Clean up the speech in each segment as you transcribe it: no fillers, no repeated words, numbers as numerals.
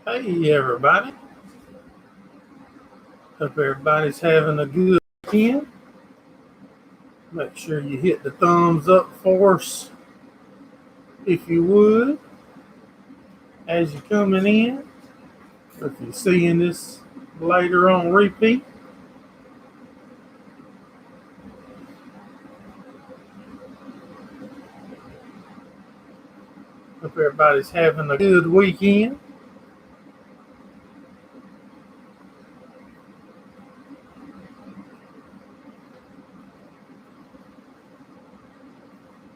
Hey everybody, hope everybody's having a good weekend. Make sure you hit the thumbs up for us if you would as you're coming in. If you're seeing this later on repeat, hope everybody's having a good weekend.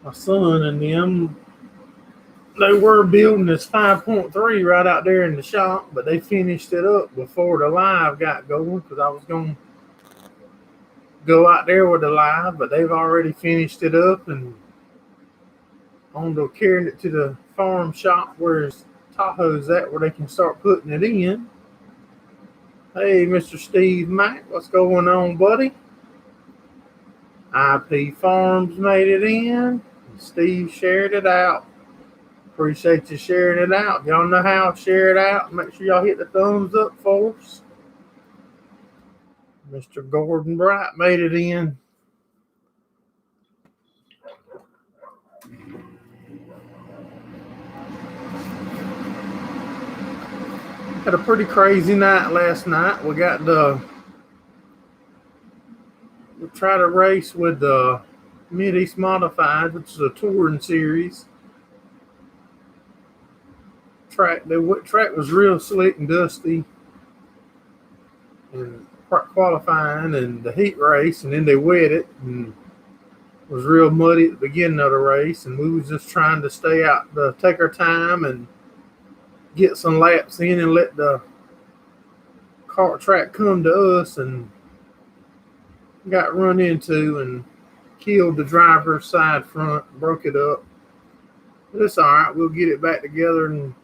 My son and them, they were building this 5.3 right out there in the shop, but they finished it up before the live got going because I was going to go out there with the live, but they've already finished it up and on to carrying it to the farm shop where Tahoe's at, where they can start putting it in. Hey, Mr. Steve Mack, what's going on, buddy? IP Farms made it in. Steve shared it out. Appreciate you sharing it out. Y'all know how to share it out. Make sure y'all hit the thumbs up for us. Mr. Gordon Bright made it in. Had a pretty crazy night last night. We tried to race with the Mid-East Modified, which is a touring series. The track was real slick and dusty and qualifying and the heat race, and then they wet it and it was real muddy at the beginning of the race, and we was just trying to stay out to take our time and get some laps in and let the kart track come to us, and got run into and killed the driver's side front, broke it up. But it's all right. We'll get it back together and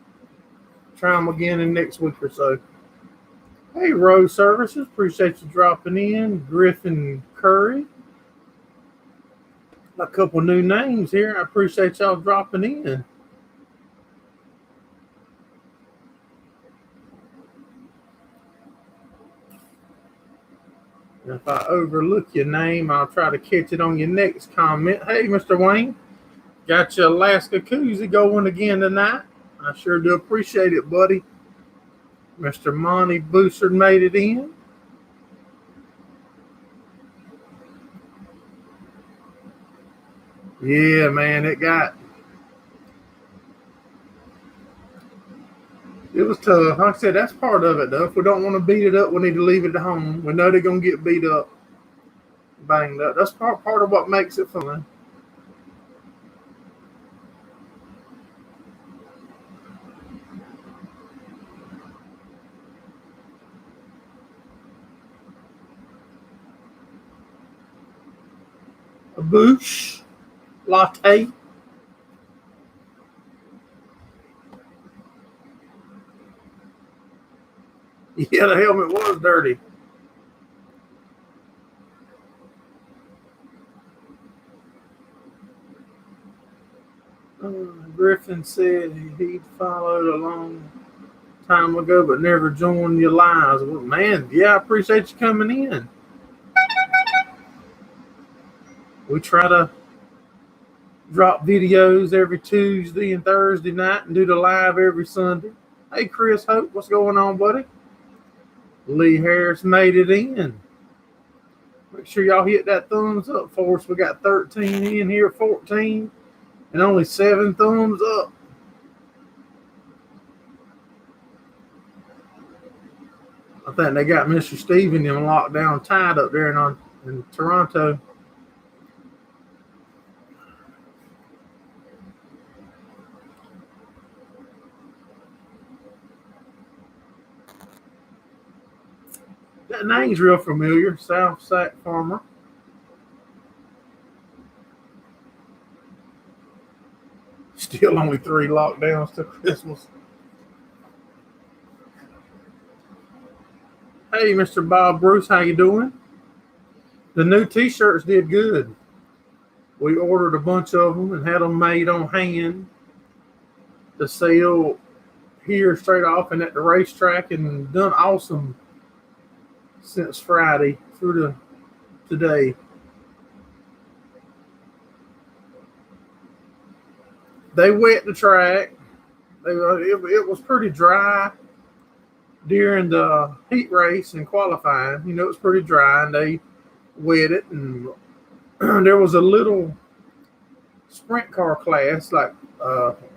try them again in next week or so. Hey, Road Services, appreciate you dropping in. Griffin Curry. A couple new names here. I appreciate y'all dropping in. If I overlook your name, I'll try to catch it on your next comment. Hey, Mr. Wayne, got your Alaska koozie going again tonight. I sure do appreciate it, buddy. Mr. Monty Booster made it in. Yeah, man, it was tough. Like I said, that's part of it, though. If we don't want to beat it up, we need to leave it at home. We know they're going to get beat up, banged up. That's part of what makes it fun. A boosh latte. Yeah, the helmet was dirty. Griffin said he'd followed a long time ago, but never joined your lives. Well, man, yeah, I appreciate you coming in. We try to drop videos every Tuesday and Thursday night and do the live every Sunday. Hey, Chris Hope, what's going on, buddy? Lee Harris made it in. Make sure y'all hit that thumbs up for us. We got 13 in here, 14, and only 7 thumbs up. I think they got Mr. Steve and them locked down tight up there in Toronto. That name's real familiar, South Sac Farmer. Still only 3 lockdowns till Christmas. Hey, Mr. Bob Bruce, how you doing? The new T-shirts did good. We ordered a bunch of them and had them made on hand to sell here straight off and at the racetrack and done awesome since Friday through to today. They wet the track. It was pretty dry during the heat race and qualifying. You know, it was pretty dry, and they wet it. And there was a little sprint car class, like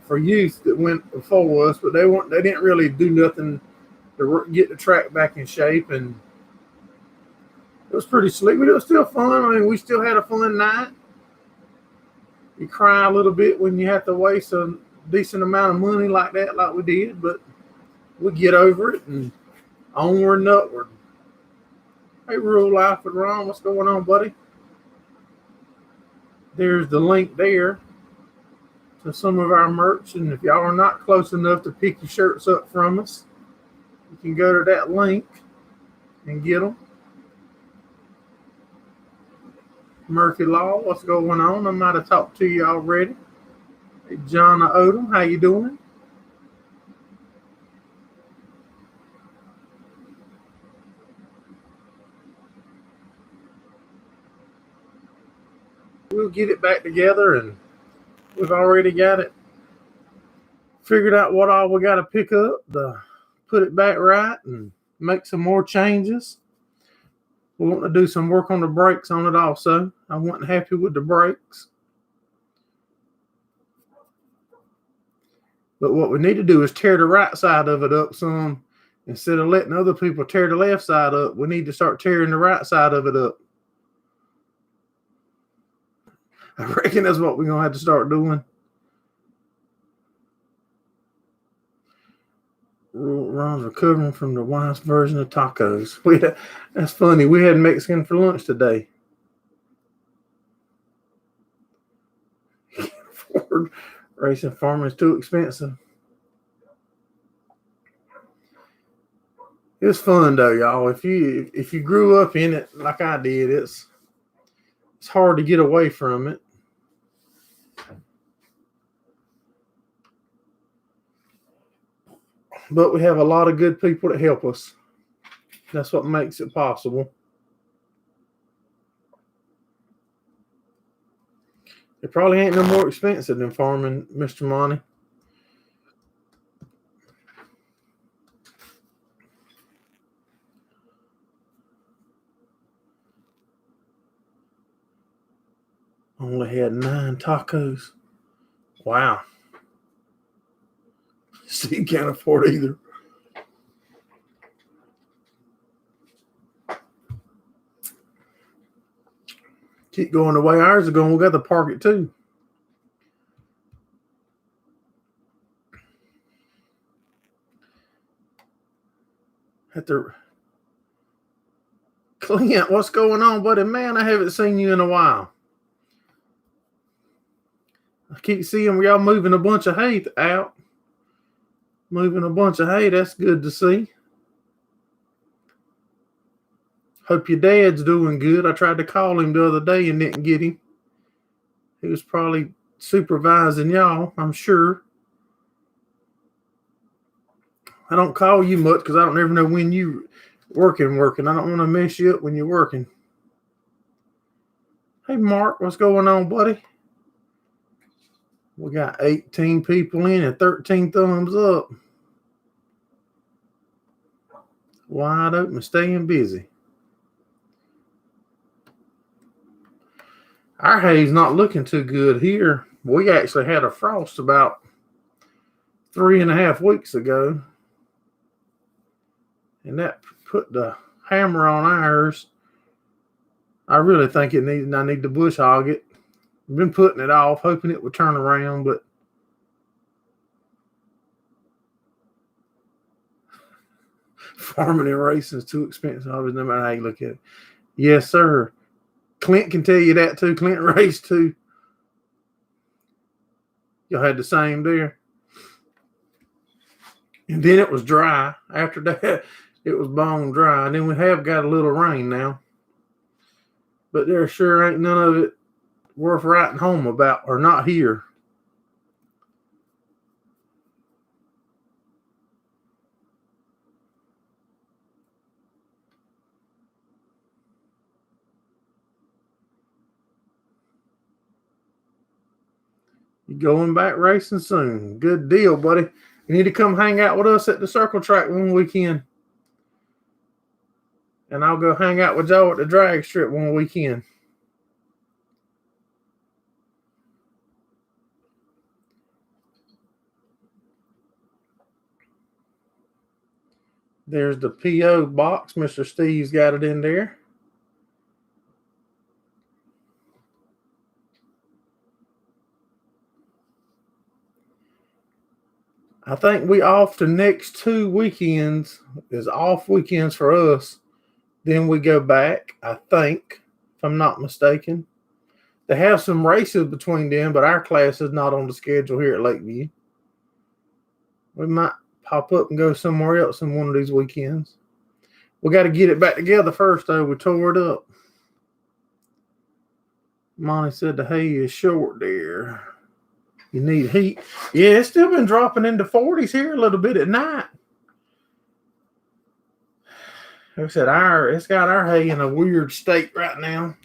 for youth, that went before us, but they didn't really do nothing to get the track back in shape, and it was pretty slick, but it was still fun. I mean, we still had a fun night. You cry a little bit when you have to waste a decent amount of money like that, like we did, but we get over it and onward and upward. Hey, Real Life with Ron, what's going on, buddy? There's the link there to some of our merch, and if y'all are not close enough to pick your shirts up from us, you can go to that link and get them. Murphy Law, what's going on? I might have talked to you already. Hey, John Odom, how you doing? We'll get it back together, and we've already got it figured out what all we got to pick up to put it back right and make some more changes. We want to do some work on the brakes on it also. I wasn't happy with the brakes. But what we need to do is tear the right side of it up some. Instead of letting other people tear the left side up, we need to start tearing the right side of it up. I reckon that's what we're going to have to start doing. Ron's recovering from the wife's version of tacos. That's funny. We had Mexican for lunch today. Can't afford racing farming is too expensive. It's fun though, y'all. If you grew up in it like I did, it's hard to get away from it. But we have a lot of good people that help us. That's what makes it possible. It probably ain't no more expensive than farming, Mr. Monty. Only had 9 tacos. Wow. Steve can't afford either. Keep going the way ours are going. We got to park it too. Have to. Clint, what's going on, buddy? Man, I haven't seen you in a while. I keep seeing y'all moving a bunch of hay out. Moving a bunch of hay. That's good to see. Hope your dad's doing good. I tried to call him the other day and didn't get him. He was probably supervising y'all, I'm sure. I don't call you much because I don't ever know when you working. I don't want to mess you up when you're working. Hey, Mark, what's going on, buddy? We got 18 people in and 13 thumbs up. Wide open, staying busy. Our hay's not looking too good here. We actually had a frost about 3.5 weeks ago. And that put the hammer on ours. I really think I need to bush hog it. I've been putting it off, hoping it would turn around, but farming and racing is too expensive. No matter how you look at it. Yes, sir. Clint can tell you that too. Clint raced too. Y'all had the same there. And then it was dry. After that, it was bone dry. And then we have got a little rain now. But there sure ain't none of it worth writing home about, or not here. You going back racing soon. Good deal, buddy. You need to come hang out with us at the circle track one weekend. And I'll go hang out with Joe at the drag strip one weekend. There's the P.O. box. Mr. Steve's got it in there. I think we off the next 2 weekends is off weekends for us. Then we go back, I think, if I'm not mistaken. They have some races between them, but our class is not on the schedule here at Lakeview. We might pop up and go somewhere else in one of these weekends. We got to get it back together first, though. We tore it up. Monty said the hay is short there. You need heat. Yeah, it's still been dropping into 40s here a little bit at night. Like I said, it's got our hay in a weird state right now.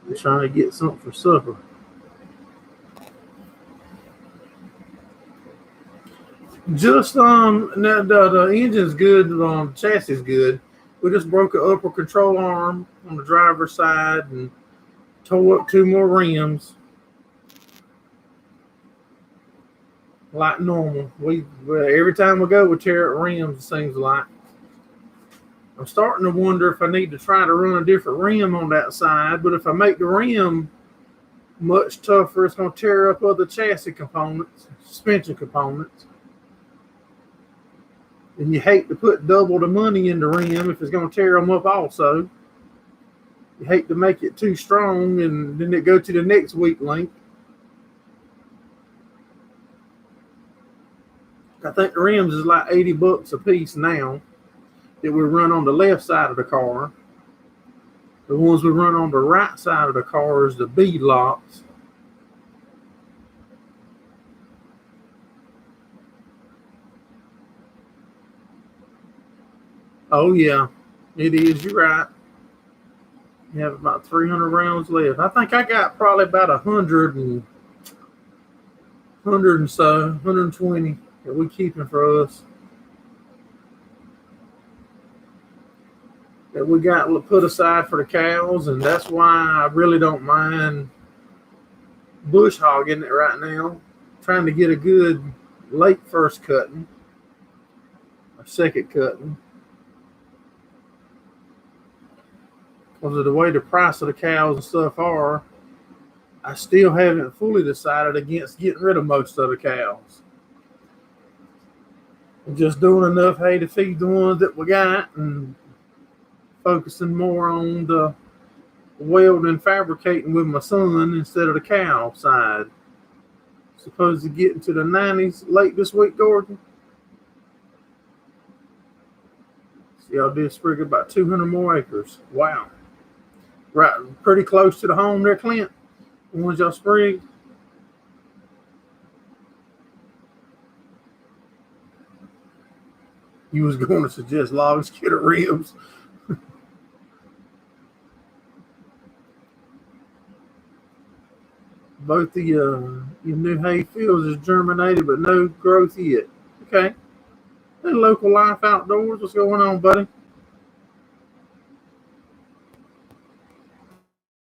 I'm trying to get something for supper. Just the engine's good, the chassis is good. We just broke an upper control arm on the driver's side and tore up 2 more rims. Like normal. We every time we go we tear up rims, it seems like. I'm starting to wonder if I need to try to run a different rim on that side, but if I make the rim much tougher, it's going to tear up other chassis components, suspension components. And you hate to put double the money in the rim if it's going to tear them up also. You hate to make it too strong and then it go to the next weak link. I think the rims is like $80 a piece now that we run on the left side of the car. The ones we run on the right side of the car is the bead locks. Oh, yeah, it is. You're right. You have about 300 rounds left. I think I got probably about 100 and so, 120 that we're keeping for us. That we got put aside for the cows, and that's why I really don't mind bush hogging it right now. Trying to get a good late first cutting, or second cutting. Because of the way the price of the cows and stuff are, I still haven't fully decided against getting rid of most of the cows. I'm just doing enough hay to feed the ones that we got and focusing more on the welding and fabricating with my son instead of the cow side. Supposed to get into the 90s late this week, Gordon. See, y'all did sprig about 200 more acres. Wow. Right, pretty close to the home there, Clint. The ones y'all sprigged. You was going to suggest logs, get a ribs. Both the your new hay fields is germinated, but no growth yet. Okay. Hey, local life outdoors. What's going on, buddy?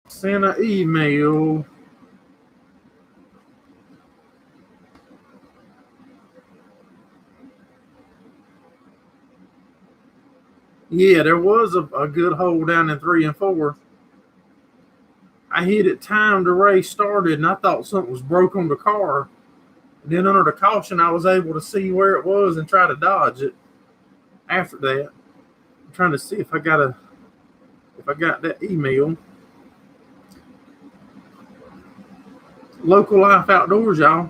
Send an email. Yeah, there was a good hole down in 3 and 4. I hit it time the race started, and I thought something was broke on the car. And then under the caution, I was able to see where it was and try to dodge it. After that, I'm trying to see if I got that email. Local Life Outdoors, y'all.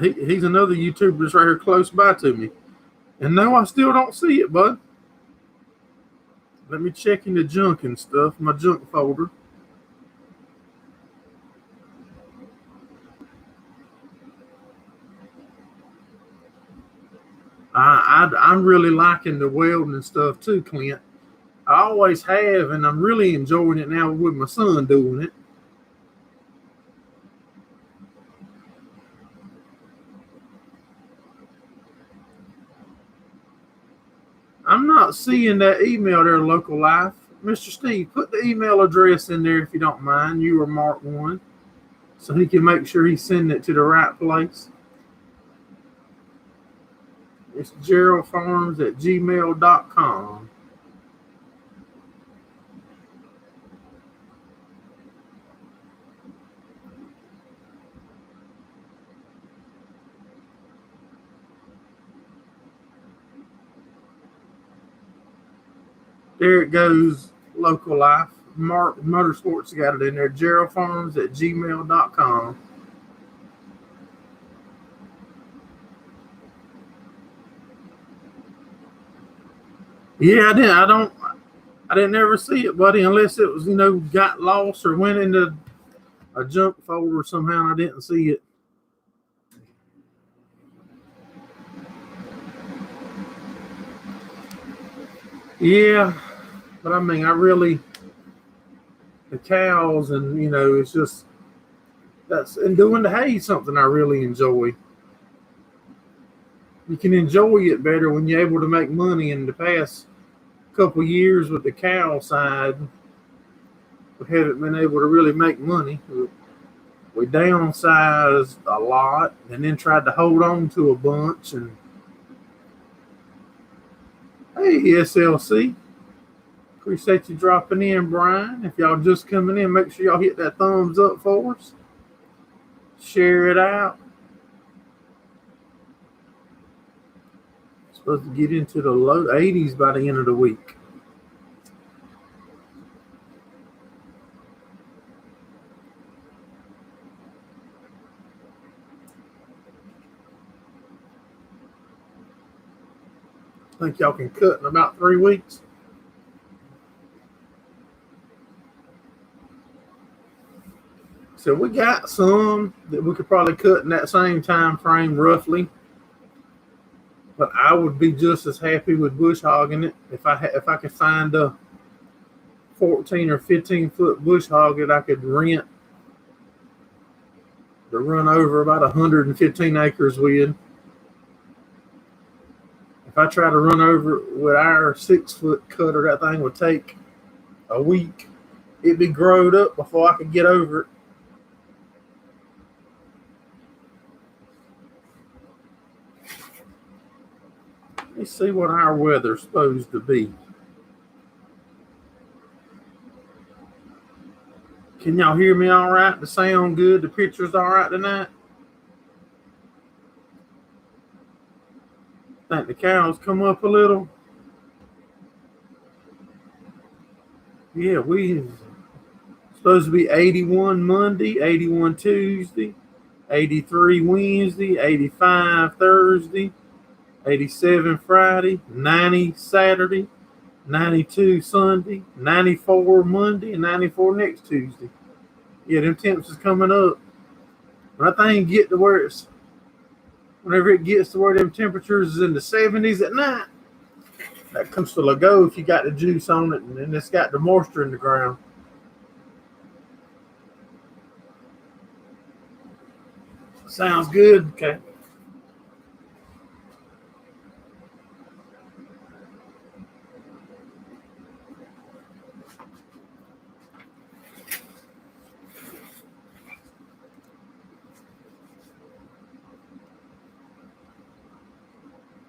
He's another YouTuber that's right here close by to me. And no, I still don't see it, bud. Let me check in the junk and stuff, my junk folder. I'm really liking the welding and stuff too, Clint. I always have, and I'm really enjoying it now with my son doing it. I'm not seeing that email there, Local Life. Mr. Steve, put the email address in there if you don't mind. You or Mark one, so he can make sure he's sending it to the right place. It's geraldfarms@gmail.com. There it goes, Local Life. Mark Motorsports got it in there. geraldfarms@gmail.com. Yeah, I didn't. I didn't ever see it, buddy, unless it was, got lost or went into a junk folder somehow. And I didn't see it. Yeah, but I mean, the cows and, it's just, and doing the hay is something I really enjoy. You can enjoy it better when you're able to make money. In the past couple of years with the cow side, we haven't been able to really make money. We downsized a lot and then tried to hold on to a bunch. And hey, SLC, appreciate you dropping in, Brian. If y'all just coming in, make sure y'all hit that thumbs up for us. Share it out. Supposed to get into the low 80s by the end of the week. I think y'all can cut in about 3 weeks. So we got some that we could probably cut in that same time frame roughly. But I would be just as happy with bush hogging it if I could find a 14 or 15-foot bush hog that I could rent to run over about 115 acres with. If I try to run over with our 6-foot cutter, that thing would take a week. It'd be growed up before I could get over it. Let's see what our weather's supposed to be. Can y'all hear me all right? The sound good? The picture's all right tonight? Think the cows come up a little? Yeah, we supposed to be 81 Monday, 81 Tuesday, 83 Wednesday, 85 Thursday, 87 Friday, 90 Saturday, 92 Sunday, 94 Monday, and 94 next Tuesday. Yeah, them temps is coming up. When that thing get to whenever it gets to where them temperatures is in the 70s at night, that comes to a go if you got the juice on it and it's got the moisture in the ground. Sounds good. Okay.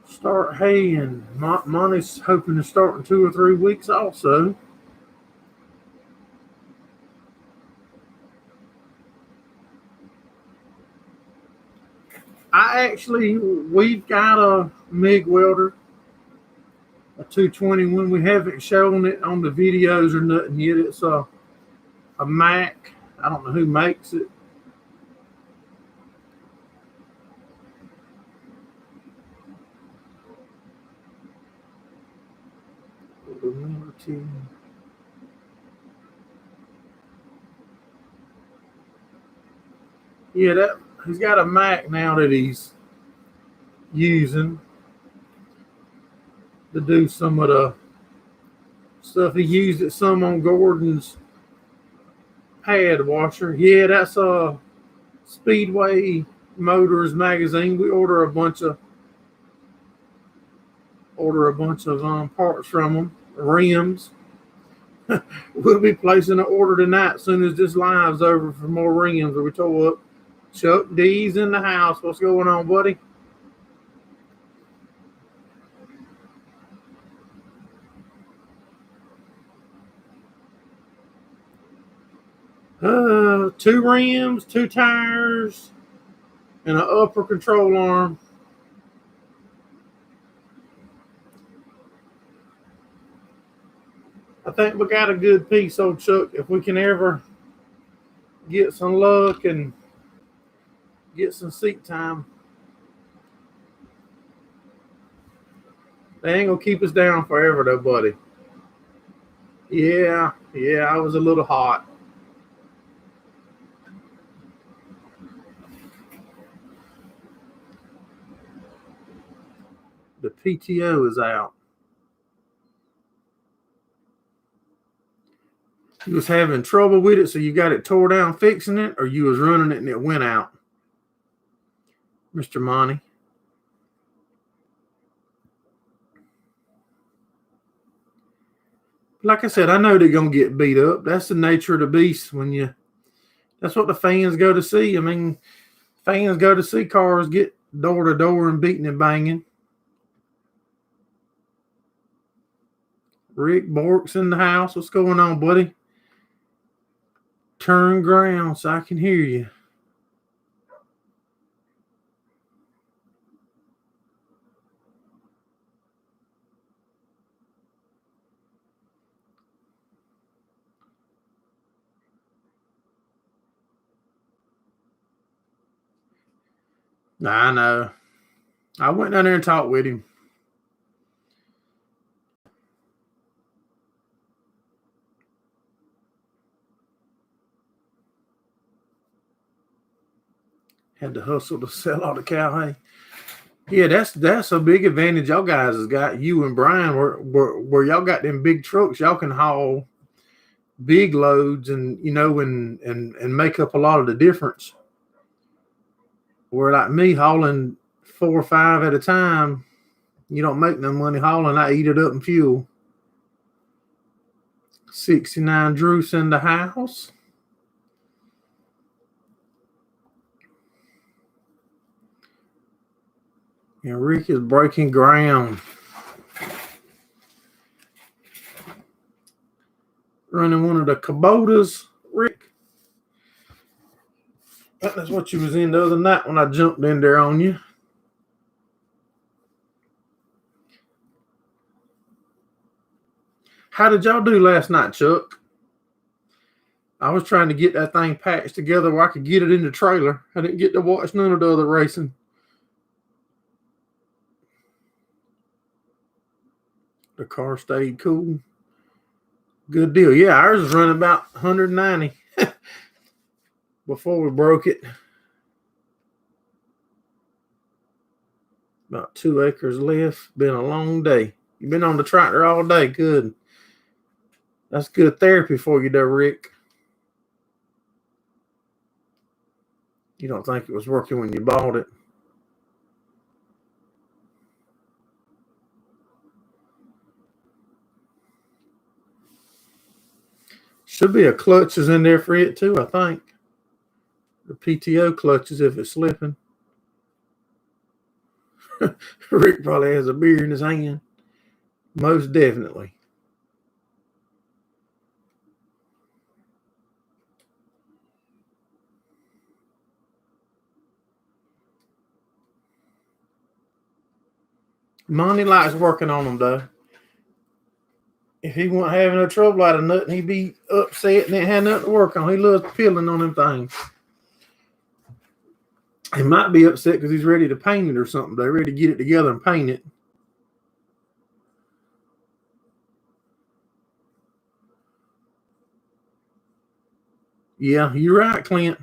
Start hay, and Monty's hoping to start in 2 or 3 weeks also. We've got a MIG welder, a 221. We haven't shown it on the videos or nothing yet. It's a Mac. I don't know who makes it. Yeah, he's got a Mac now that he's using. to do some of the stuff he used it some on Gordon's pad washer. Yeah, that's Speedway Motors magazine. We order a bunch of parts from them, rims. We'll be placing an order tonight as soon as this live's over for more rims that we tore up. Chuck D's in the house. What's going on, buddy? Two rims, two tires, and an upper control arm. I think we got a good piece, old Chuck. If we can ever get some luck and get some seat time, they ain't gonna keep us down forever, though, buddy. Yeah, I was a little hot. The PTO is out. You was having trouble with it, so you got it tore down fixing it, or you was running it and it went out, Mr. Monty? Like I said, I know they're gonna get beat up. That's the nature of the beast. That's what the fans go to see. I mean, fans go to see cars get door to door and beating and banging. Rick Bork's in the house. What's going on, buddy? Turn ground so I can hear you. I know. I went down there and talked with him. Had to hustle to sell all the cow hay. Yeah, that's a big advantage y'all guys has got. You and Brian, where y'all got them big trucks, y'all can haul big loads and and make up a lot of the difference. Where like me hauling 4 or 5 at a time, you don't make no money hauling. I eat it up in fuel. 69 Druce in the house. And Rick is breaking ground. Running one of the Kubotas, Rick. That's what you was in the other night when I jumped in there on you. How did y'all do last night, Chuck? I was trying to get that thing patched together where I could get it in the trailer. I didn't get to watch none of the other racing. The car stayed cool. Good deal. Yeah, ours was running about 190 before we broke it. About 2 acres left. Been a long day. You've been on the tractor all day. Good. That's good therapy for you, though, Rick. You don't think it was working when you bought it. Should be a clutches in there for it, too, I think. The PTO clutches if it's slipping. Rick probably has a beer in his hand. Most definitely. Monty likes working on them, though. If he wasn't having no trouble out of nothing, he'd be upset and ain't had nothing to work on. He loves peeling on them things. He might be upset because he's ready to paint it or something. They're ready to get it together and paint it. Yeah, you're right, Clint.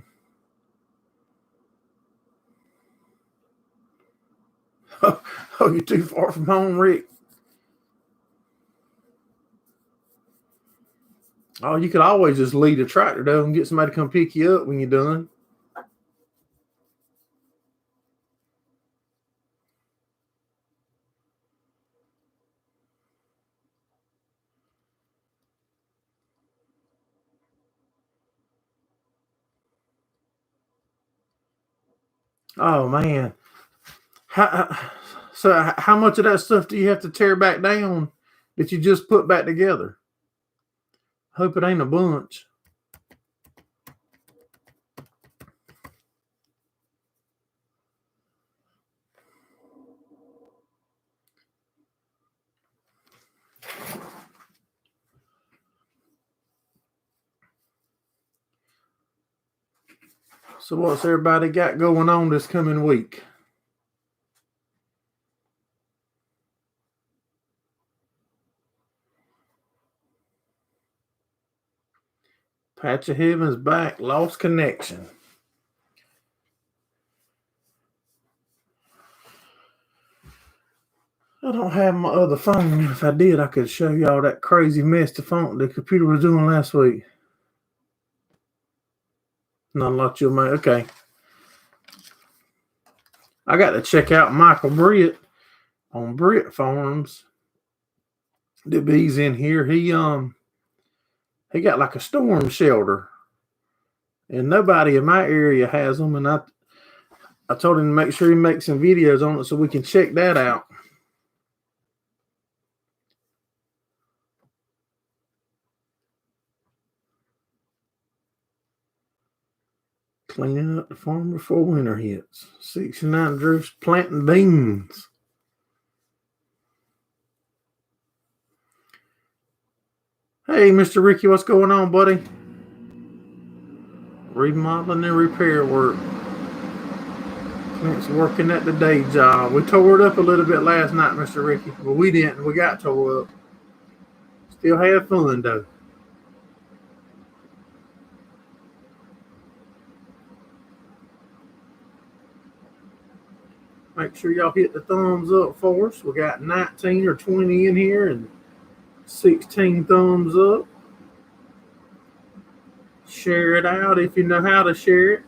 Oh, you're too far from home, Rick. Oh, you could always just leave the tractor though and get somebody to come pick you up when you're done. Oh man. So how much of that stuff do you have to tear back down that you just put back together? Hope it ain't a bunch. So what's everybody got going on this coming week? Patch of Heaven's back, lost connection. I don't have my other phone. If I did, I could show y'all that crazy mess the computer was doing last week. Not a lot you'll make. Okay. I got to check out Michael Britt on Britt Farms. The bees in here. He got like a storm shelter. And nobody in my area has them. And I told him to make sure he makes some videos on it so we can check that out. Cleaning up the farm before winter hits. 69 drifts planting beans. Hey, Mr. Ricky, what's going on, buddy? Remodeling and repair work. Clint's working at the day job. We tore it up a little bit last night, Mr. Ricky. Well, we didn't. We got tore up. Still had fun, though. Make sure y'all hit the thumbs up for us. We got 19 or 20 in here and 16 thumbs up. Share it out if you know how to share it.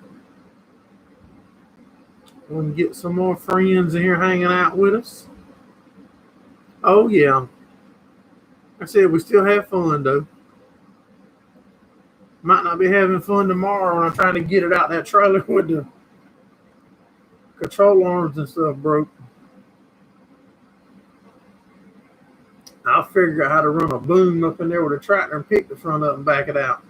We can get some more friends in here hanging out with us. Oh, yeah. I said we still have fun, though. Might not be having fun tomorrow when I'm trying to get it out that trailer with the control arms and stuff broke. I'll figure out how to run a boom up in there with a tractor and pick the front up and back it out.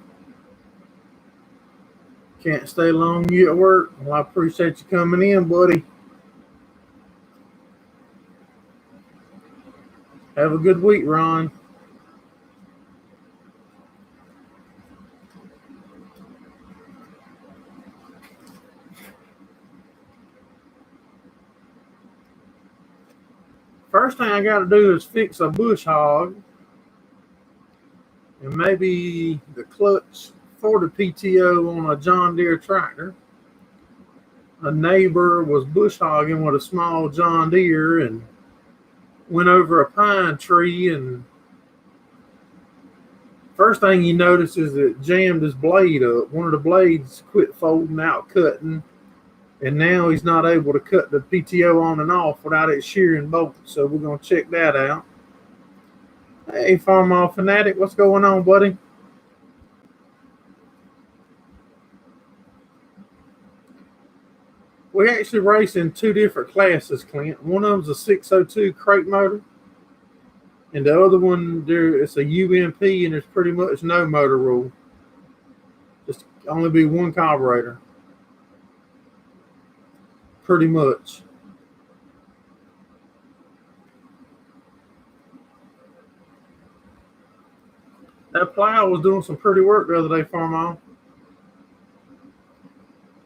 Can't stay long, you at work? Well, I appreciate you coming in, buddy. Have a good week, Ron. First thing I got to do is fix a bush hog and maybe the clutch for the PTO on a John Deere tractor. A neighbor was bush hogging with a small John Deere and went over a pine tree, and first thing you notice is it jammed his blade up. One of the blades quit folding out cutting, and now he's not able to cut the PTO on and off without it shearing bolts. So we're going to check that out. Hey, Farmall Fanatic, what's going on, buddy? We actually race in two different classes, Clint. One of them's a 602 crate motor, and the other one, it's a UMP, and there's pretty much no motor rule. Just only be one carburetor. Pretty much. That plow was doing some pretty work the other day, Farmall.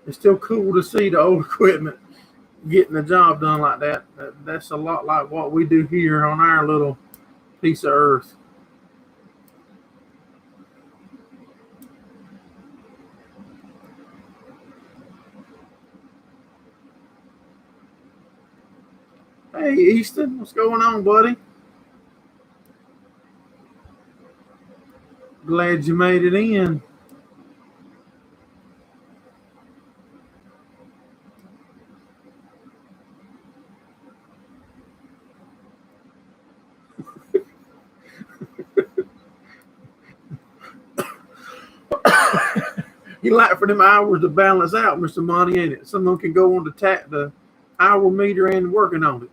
It's still cool to see the old equipment getting the job done like that. That's a lot like what we do here on our little piece of earth. Hey, Easton, what's going on, buddy? Glad you made it in. You like for them hours to balance out, Mr. Monty, ain't it? Someone can go on to tap the hour meter and working on it.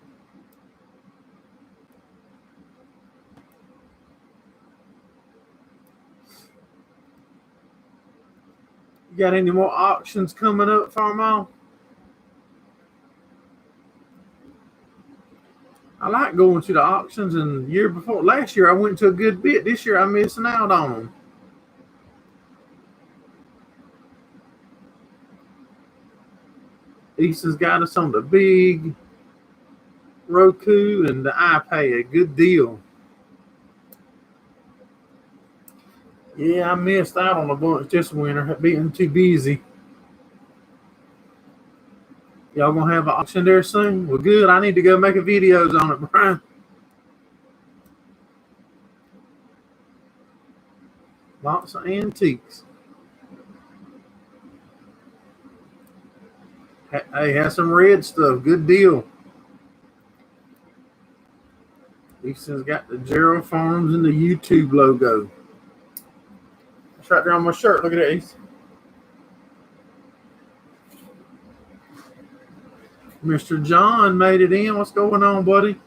You got any more auctions coming up, Farmall? I like going to the auctions, and last year I went to a good bit. This year I'm missing out on them. Easton's got us on the big Roku and the iPad. Good deal. Yeah, I missed out on a bunch this winter, being too busy. Y'all gonna have an auction there soon? Well, good. I need to go make a videos on it, Brian. Lots of antiques. Hey, have some red stuff. Good deal. Easton's got the Gerald Farms and the YouTube logo. It's right there on my shirt. Look at that, Easton. Mr. John made it in. What's going on, buddy?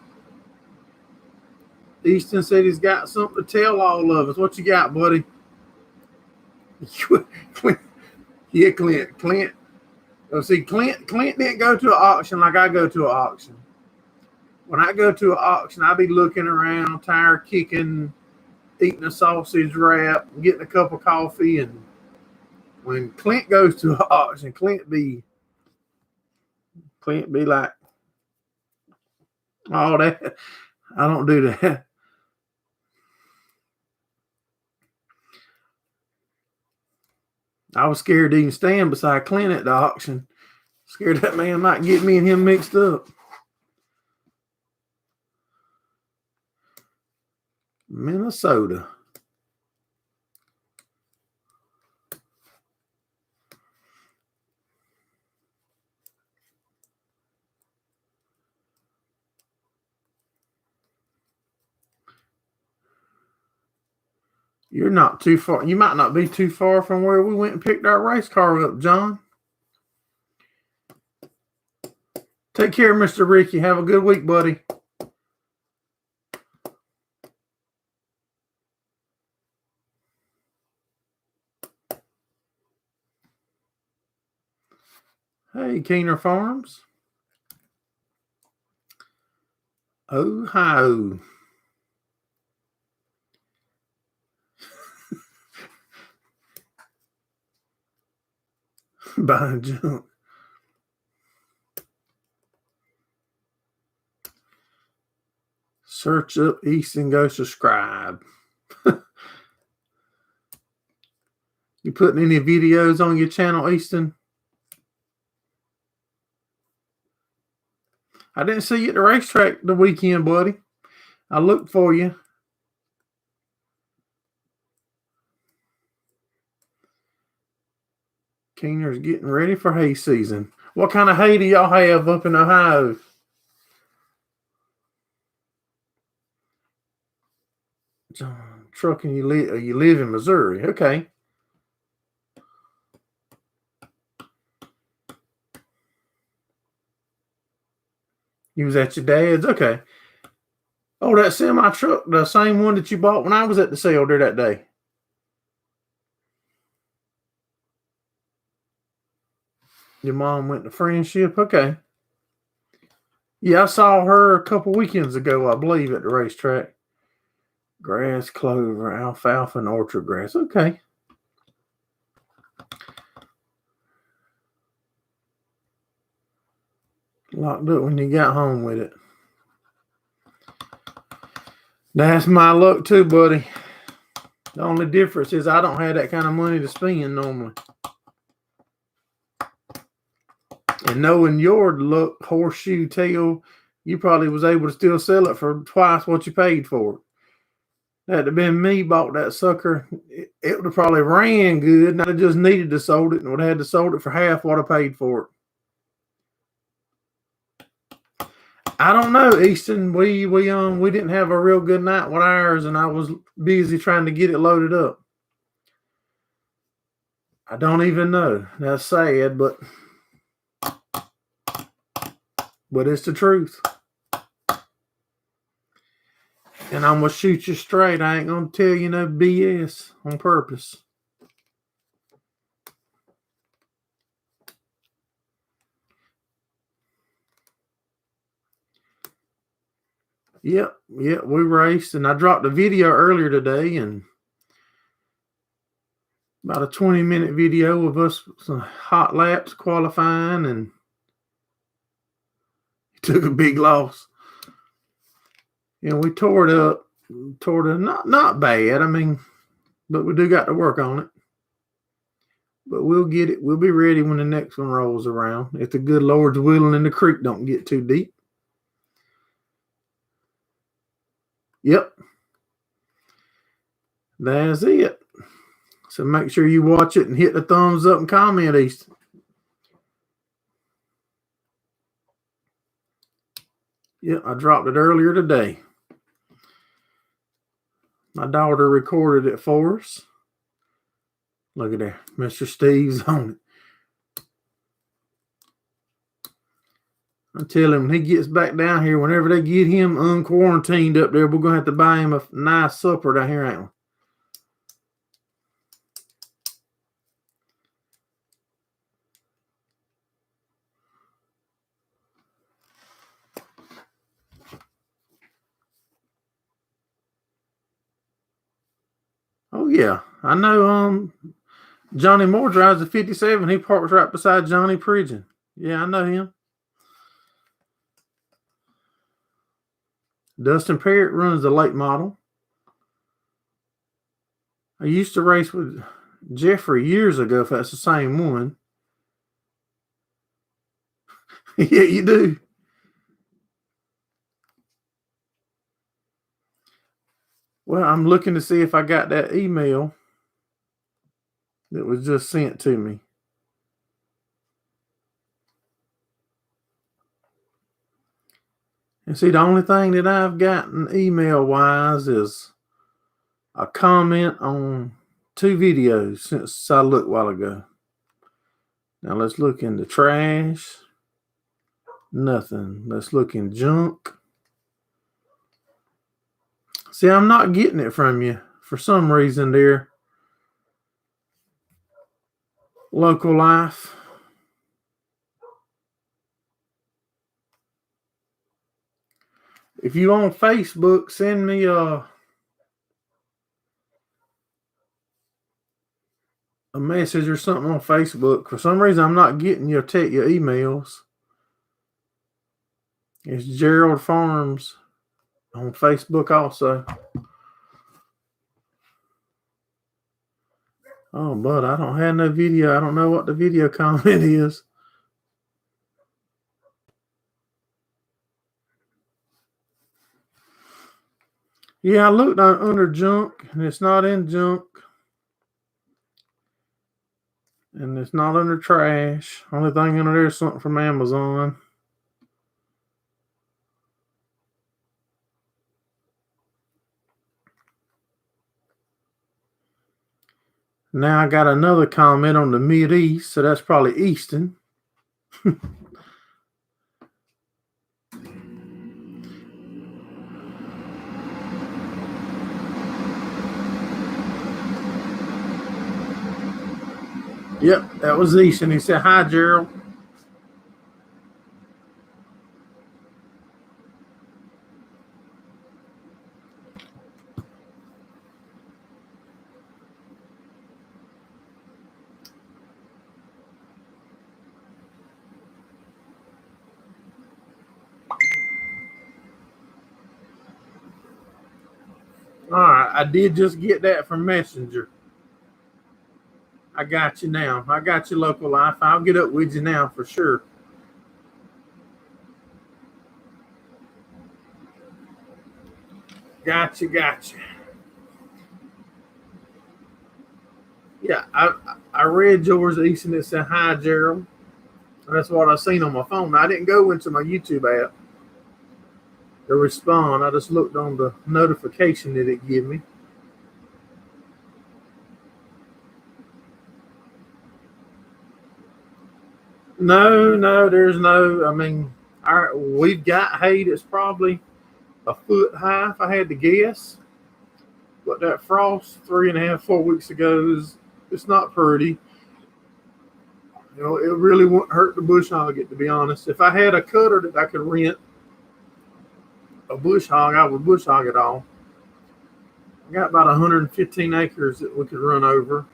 Easton said he's got something to tell all of us. What you got, buddy? Yeah, Clint. Oh, see, Clint didn't go to an auction like I go to an auction. When I go to an auction, I be looking around, tire kicking, eating a sausage wrap, getting a cup of coffee, and when Clint goes to an auction, Clint be like, oh, that I don't do that. I was scared to even stand beside Clint at the auction. Scared that man might get me and him mixed up. Minnesota. You're not too far. You might not be too far from where we went and picked our race car up, John. Take care, Mr. Ricky. Have a good week, buddy. Hey, Keener Farms. Ohio. Buying junk. Search up East and go subscribe. You putting any videos on your channel, Easton? I didn't see you at the racetrack the weekend, buddy. I looked for you. Keener's getting ready for hay season. What kind of hay do y'all have up in Ohio? Trucking, you live in Missouri. Okay. You was at your dad's? Okay. Oh, that semi truck, the same one that you bought when I was at the sale there that day. Your mom went to Friendship? Okay. Yeah, I saw her a couple weekends ago, I believe, at the racetrack. Grass, clover, alfalfa, and orchard grass. Okay. Locked up when you got home with it. That's my luck too, buddy. The only difference is I don't have that kind of money to spend normally. And knowing your luck, horseshoe tail, you probably was able to still sell it for twice what you paid for it. That'd have been me bought that sucker. It would have probably ran good, and I just needed to sold it, and would have had to sold it for half what I paid for it. I don't know, Easton. We didn't have a real good night with ours, and I was busy trying to get it loaded up. I don't even know. That's sad, but it's the truth. And I'm gonna shoot you straight. I ain't gonna tell you no BS on purpose. Yep, we raced, and I dropped a video earlier today, and about a 20-minute video of us some hot laps qualifying, and took a big loss. And we tore it up, not bad. I mean, but we do got to work on it. But we'll get it. We'll be ready when the next one rolls around. If the good Lord's willing and the creek don't get too deep. Yep. That's it. So make sure you watch it and hit the thumbs up and comment, Easton. Yep, I dropped it earlier today. My daughter recorded it for us. Look at there. Mr. Steve's on it. I tell him when he gets back down here, whenever they get him unquarantined up there, we're going to have to buy him a nice supper down here, ain't we? Oh, yeah. I know Johnny Moore drives a 57. He parks right beside Johnny Pridgeon. Yeah, I know him. Dustin Parrott runs the late model. I used to race with Jeffrey years ago, if that's the same one. Yeah, you do. Well, I'm looking to see if I got that email that was just sent to me. And see, the only thing that I've gotten email-wise is a comment on 2 videos since I looked a while ago. Now let's look in the trash. Nothing. Let's look in junk. See, I'm not getting it from you for some reason there. Local Life. If you on Facebook, send me a message or something on Facebook. For some reason, I'm not getting your emails. It's Gerald Farms on Facebook also. Oh, but I don't have no video. I don't know what the video comment is. Yeah, I looked under junk, and it's not in junk. And it's not under trash. Only thing under there is something from Amazon. Now I got another comment on the Mideast, so that's probably Easton. Yep, that was Easton. He said, "Hi, Gerald." All right, I did just get that from Messenger. I got you now. I got you, Local Life. I'll get up with you now for sure. Gotcha. Yeah, I read yours, Easton. It said, "Hi, Gerald." That's what I seen on my phone. I didn't go into my YouTube app to respond. I just looked on the notification that it gave me. No, no, there's no. I mean, we've got hay that's probably a foot high, if I had to guess. But that frost 3.5, 4 weeks ago is it's not pretty. You know, it really wouldn't hurt the bush hog it, to be honest. If I had a cutter that I could rent a bush hog, I would bush hog it all. I got about 115 acres that we could run over,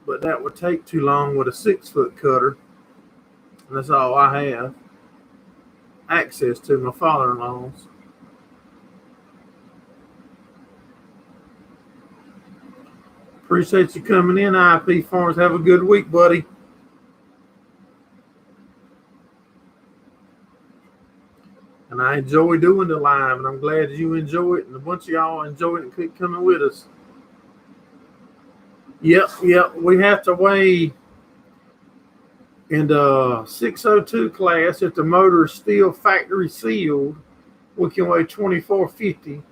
but that would take too long with a 6 foot cutter, and that's all I have access to. My father-in-law's. Appreciate you coming in, IP Farms. Have a good week, buddy. And I enjoy doing the live, and I'm glad you enjoy it, and a bunch of y'all enjoy it and keep coming with us. Yep. We have to weigh in the 602 class. If the motor is still factory sealed, we can weigh 2450.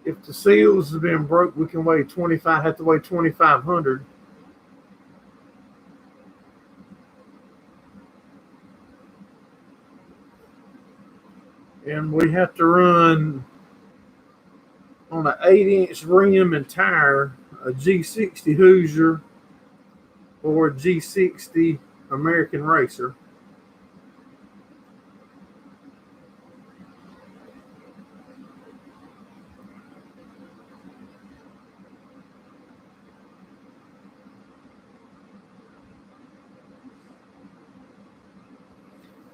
If the seals have been broke, we can weigh 25. Have to weigh 2500. And we have to run on an 8-inch rim and tire a G60 Hoosier or a G60 American Racer.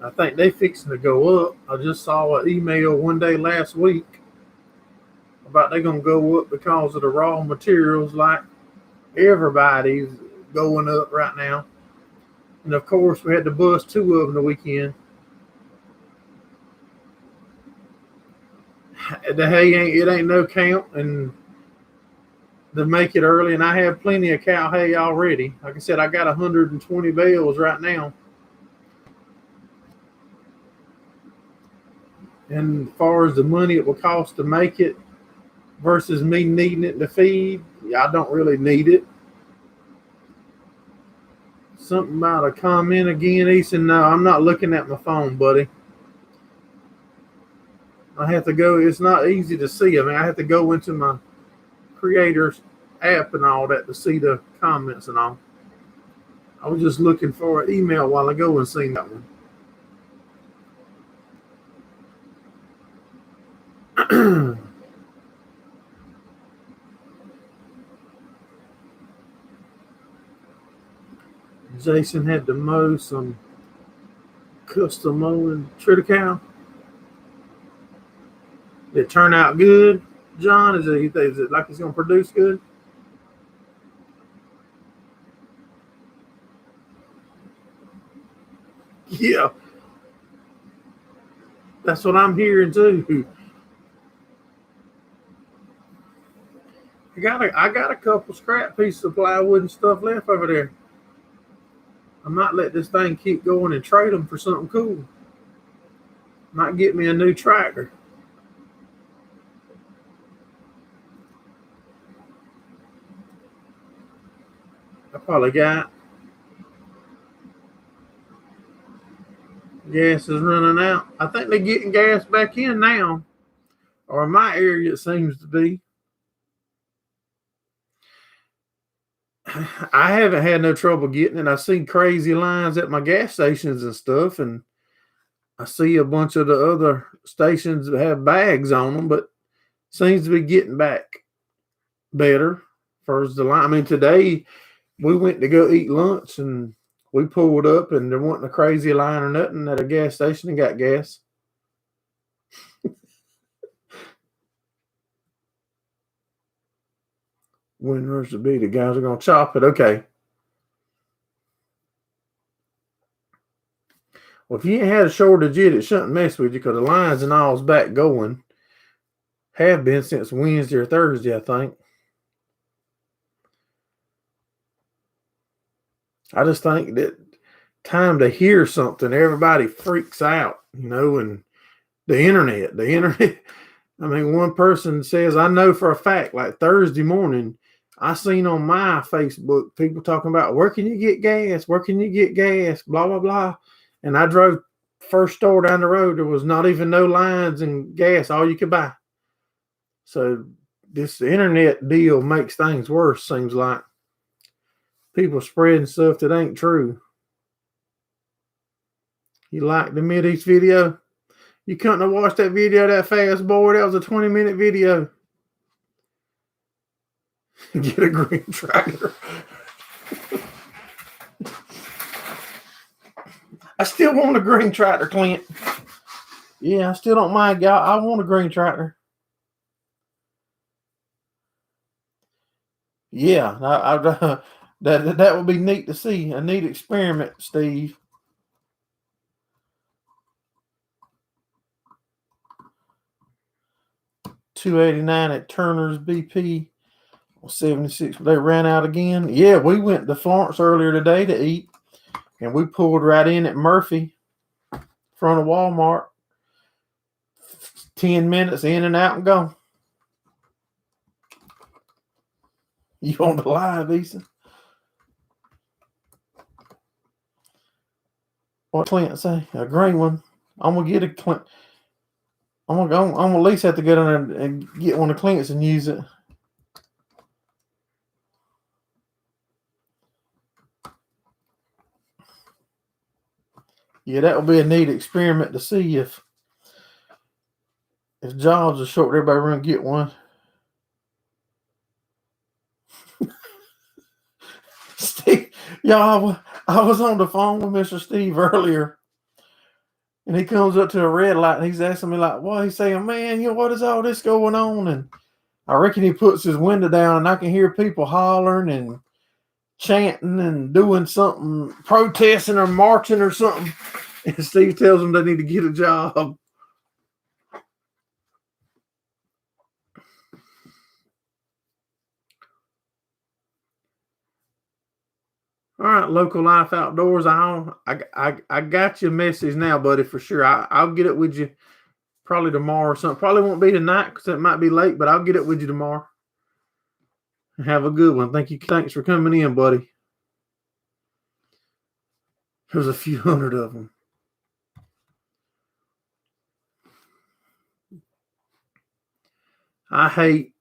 I think they fixing to go up. I just saw an email one day last week about they're gonna go up because of the raw materials. Like everybody's going up right now, and of course we had to bust 2 of them the weekend. The hay ain't no count, and to make it early. And I have plenty of cow hay already. Like I said, I got 120 bales right now. And as far as the money it will cost to make it versus me needing it to feed, yeah, I don't really need it. Something about a comment again, Easton. No, I'm not looking at my phone, buddy. I have to go. It's not easy to see. I mean, I have to go into my creators app and all that to see the comments and all. I was just looking for an email while ago and seen that one. Jason had to mow some custom mowing Triticale. Did it turn out good, John? Is it like it's going to produce good? Yeah, that's what I'm hearing too. I got a couple scrap pieces of plywood and stuff left over there. I might let this thing keep going and trade them for something cool. Might get me a new tractor. I probably got gas is running out. I think they're getting gas back in now, or in my area it seems to be. I haven't had no trouble getting it. I've seen crazy lines at my gas stations and stuff, and I see a bunch of the other stations that have bags on them, but seems to be getting back better. First the line. I mean, today we went to go eat lunch and we pulled up and there wasn't a crazy line or nothing at a gas station and got gas. When to be? The guys are gonna chop it. Okay. Well, if you ain't had a shortage yet, it shouldn't mess with you because the lines and all's back going. Have been since Wednesday or Thursday, I think. I just think that time to hear something, everybody freaks out, and the internet. I mean, one person says, I know for a fact, like Thursday morning, I seen on my Facebook people talking about where can you get gas? Where can you get gas? Blah, blah, blah. And I drove first store down the road. There was not even no lines and gas, all you could buy. So this internet deal makes things worse, seems like. People spreading stuff that ain't true. You like the Mideast video? You couldn't have watched that video that fast, boy. That was a 20-minute video. Get a green tractor. I still want a green tractor, Clint. Yeah, I still don't mind, y'all. I want a green tractor. Yeah, that would be neat to see. A neat experiment, Steve. $2.89 at Turner's BP. 76. They ran out again. Yeah, we went to Florence earlier today to eat, and we pulled right in at Murphy, front of Walmart. 10 minutes in and out and go. You on the live, Issa? What Clint say? A green one. I'm gonna get a Clint. I'm gonna at least have to get on there and get one of Clint's and use it. Yeah, that will be a neat experiment to see if jobs are short, everybody run and get one. Steve, y'all, I was on the phone with Mr. Steve earlier, and he comes up to a red light, and he's asking me, like, what? He's saying, man, what is all this going on? And I reckon he puts his window down, and I can hear people hollering and chanting and doing something, protesting or marching or something. And Steve tells them they need to get a job. All right, Local Life Outdoors. I got your message now, buddy, for sure. I'll get it with you probably tomorrow or something. Probably won't be tonight because it might be late, but I'll get it with you tomorrow. Have a good one. Thanks for coming in, buddy. There's a few hundred of them. I hate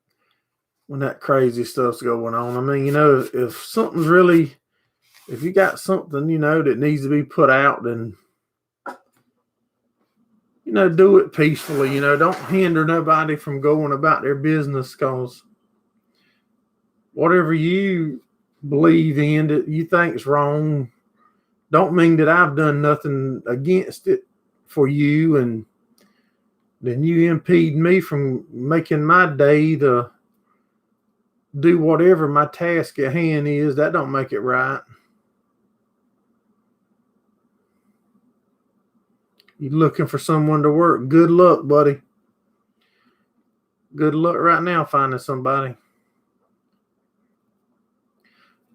when that crazy stuff's going on. I mean, if something's really, if you got something, that needs to be put out, then, do it peacefully. Don't hinder nobody from going about their business, because whatever you believe in that you think is wrong, don't mean that I've done nothing against it for you, and then you impede me from making my day to do whatever my task at hand is. That don't make it right. You're looking for someone to work. Good luck, buddy. Good luck right now finding somebody.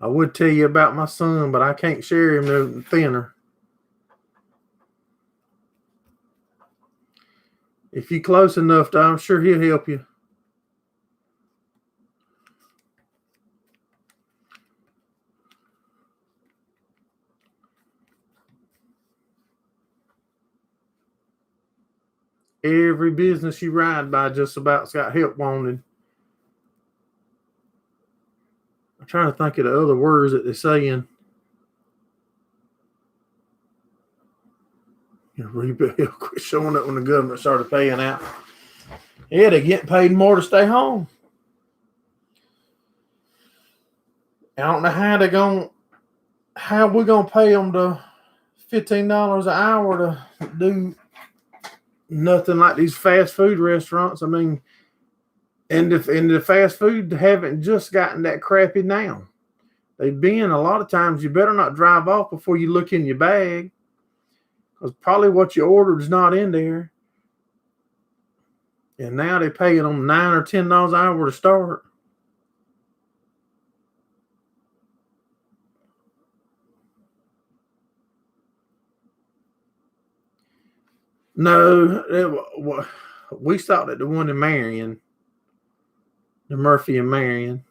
I would tell you about my son, but I can't share him no thinner. If you're close enough, I'm sure he'll help you. Every business you ride by just about's got help wanted. I'm trying to think of the other words that they're saying. Quit showing up when the government started paying out. Yeah, they're getting paid more to stay home. I don't know how we're gonna pay them the $15 an hour to do nothing like these fast food restaurants. I mean, and the fast food haven't just gotten that crappy now. They've been a lot of times. You better not drive off before you look in your bag, because probably what you ordered is not in there. And now they pay it on $9 or $10 an hour to start. No, we stopped at the one in Marion, the Murphy and Marion.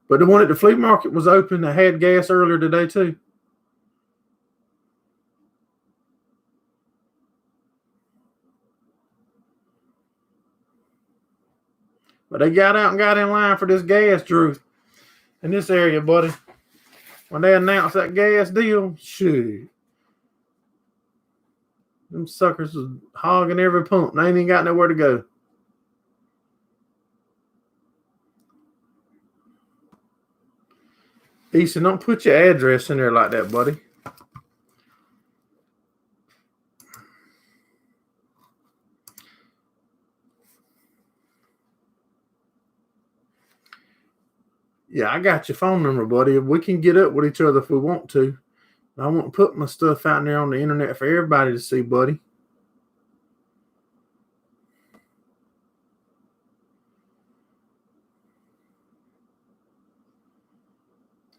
But the one at the flea market was open. That had gas earlier today too. But they got out and got in line for this gas, Drew, in this area, buddy. When they announced that gas deal, shoot. Them suckers was hogging every pump. They ain't even got nowhere to go. Easton, don't put your address in there like that, buddy. Yeah, I got your phone number, buddy. We can get up with each other if we want to. I won't put my stuff out there on the internet for everybody to see, buddy.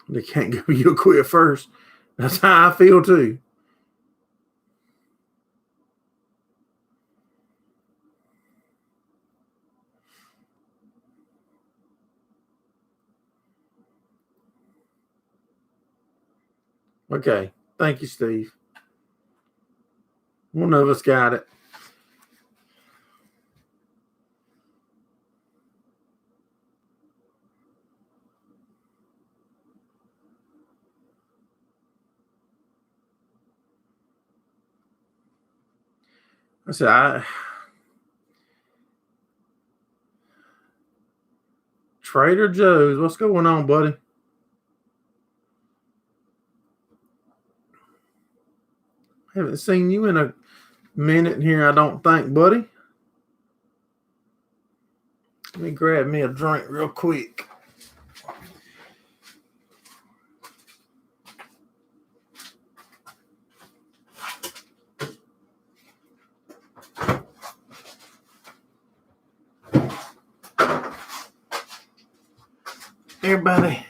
They can't give you a quit first. That's how I feel too. Okay. Thank you, Steve. One of us got it. I said, Trader Joe's, what's going on, buddy? Haven't seen you in a minute here, I don't think, buddy. Let me grab me a drink real quick. Everybody.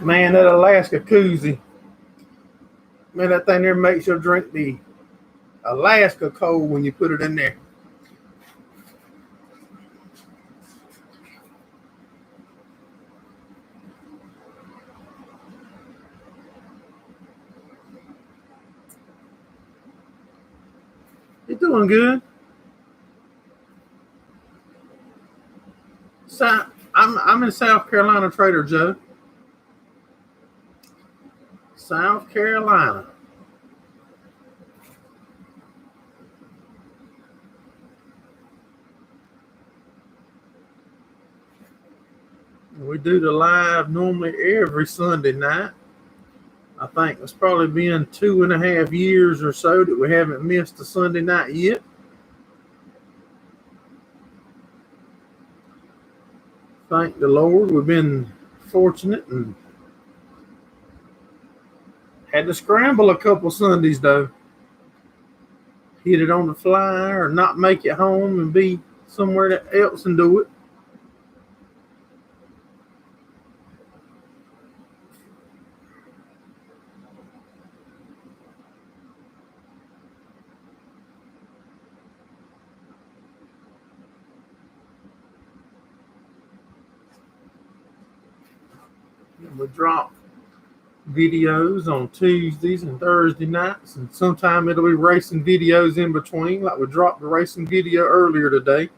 Man, that Alaska koozie. Man, that thing there makes your drink the Alaska cold when you put it in there. You doing good? So, I'm in South Carolina, Trader Joe. South Carolina. We do the live normally every Sunday night. I think it's probably been 2.5 years or so that we haven't missed a Sunday night yet. Thank the Lord, we've been fortunate and had to scramble a couple Sundays though. Hit it on the fly or not make it home and be somewhere else and do it. We drop videos on Tuesdays and Thursday nights, and sometime it'll be racing videos in between, like we dropped the racing video earlier today.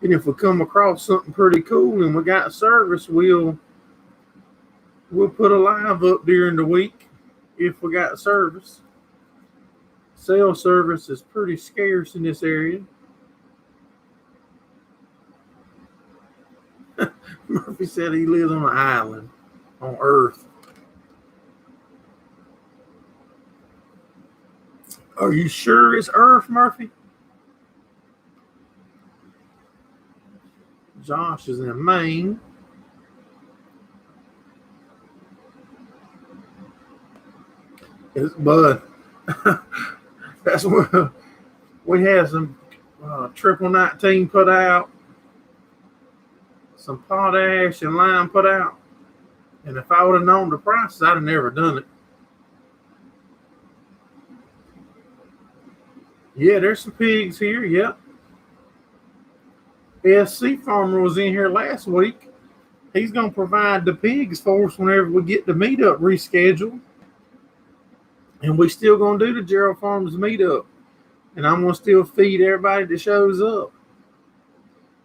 And if we come across something pretty cool and we got service, we'll put a live up during the week if we got service. Cell service is pretty scarce in this area. Murphy said he lives on an island on Earth. Are you sure it's Earth, Murphy? Josh is in Maine. But that's what we had some triple 19 put out, some potash and lime put out. And if I would have known the prices, I'd have never done it. Yeah, there's some pigs here. Yep. SC Farmer was in here last week. He's going to provide the pigs for us whenever we get the meetup rescheduled. And we still going to do the Gerald Farms meetup. And I'm going to still feed everybody that shows up.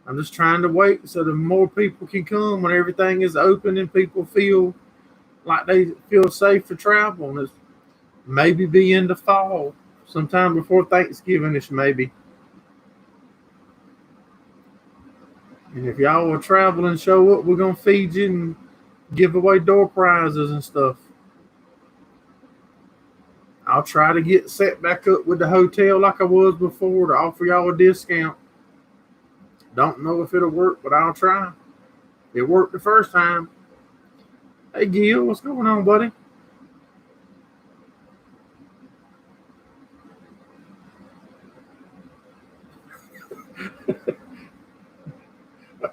I'm just trying to wait so the more people can come when everything is open and people feel like they feel safe for travel. And it's maybe be in the fall, sometime before Thanksgiving-ish maybe. And if y'all will travel and show up, we're going to feed you and give away door prizes and stuff. I'll try to get set back up with the hotel like I was before to offer y'all a discount. Don't know if it'll work, but I'll try. It worked the first time. Hey, Gil, what's going on, buddy?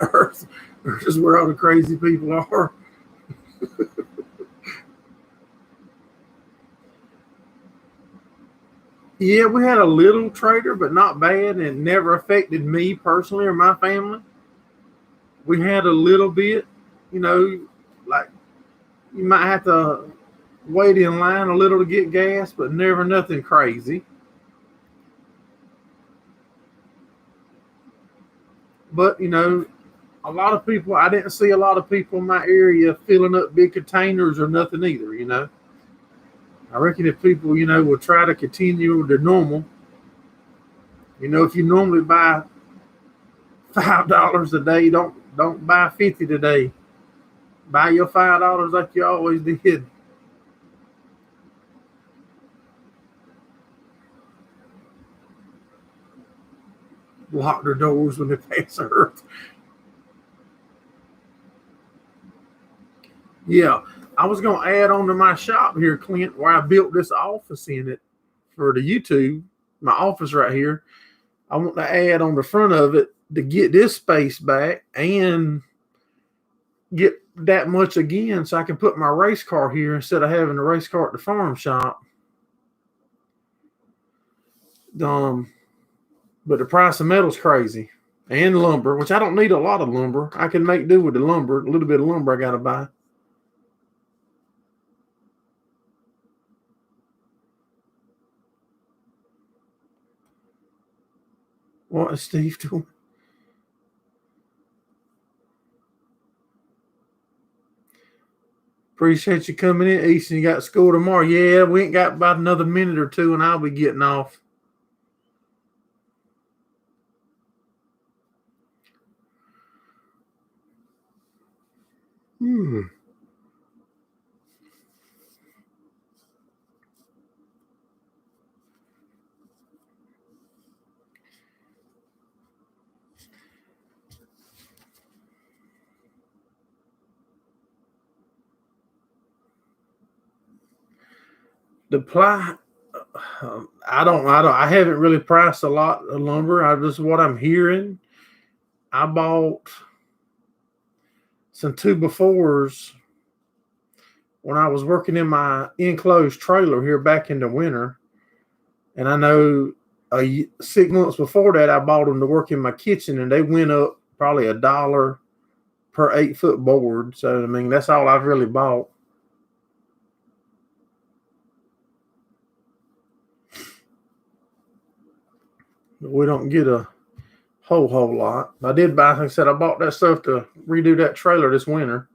Earth is where all the crazy people are. Yeah, we had a little trader, but not bad, and it never affected me personally or my family. We had a little bit, like you might have to wait in line a little to get gas, but never nothing crazy. But, a lot of people, I didn't see a lot of people in my area filling up big containers or nothing either. I reckon if people, will try to continue with their normal, if you normally buy $5 a day, don't buy 50 today. Buy your $5 like you always did. Lock their doors when they pass Earth. Yeah, I was going to add on to my shop here, Clint, where I built this office in it for the YouTube, my office right here. I want to add on the front of it to get this space back and get that much again so I can put my race car here instead of having the race car at the farm shop. But the price of metal's crazy. And lumber, which I don't need a lot of lumber. I can make do with the lumber, a little bit of lumber I got to buy. What is Steve doing? Appreciate you coming in, Easton. You got school tomorrow. Yeah, we ain't got about another minute or two, and I'll be getting off. The ply, I haven't really priced a lot of lumber. What I'm hearing. I bought some 2x4s when I was working in my enclosed trailer here back in the winter. And I know 6 months before that, I bought them to work in my kitchen, and they went up probably $1 per 8-foot board. So, that's all I've really bought. But we don't get a whole lot. I did buy, like I said, I bought that stuff to redo that trailer this winter.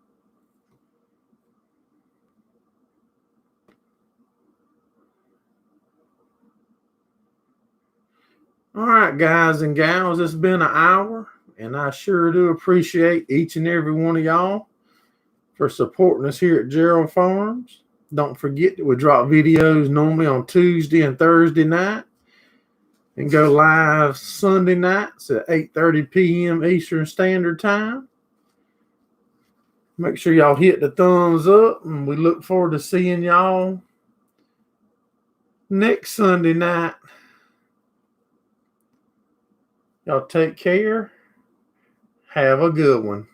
All right, guys and gals, it's been an hour, and I sure do appreciate each and every one of y'all for supporting us here at Gerald Farms. Don't forget that we drop videos normally on Tuesday and Thursday night and go live Sunday nights at 8:30 p.m. Eastern Standard Time. Make sure y'all hit the thumbs up, and we look forward to seeing y'all next Sunday night. Y'all take care. Have a good one.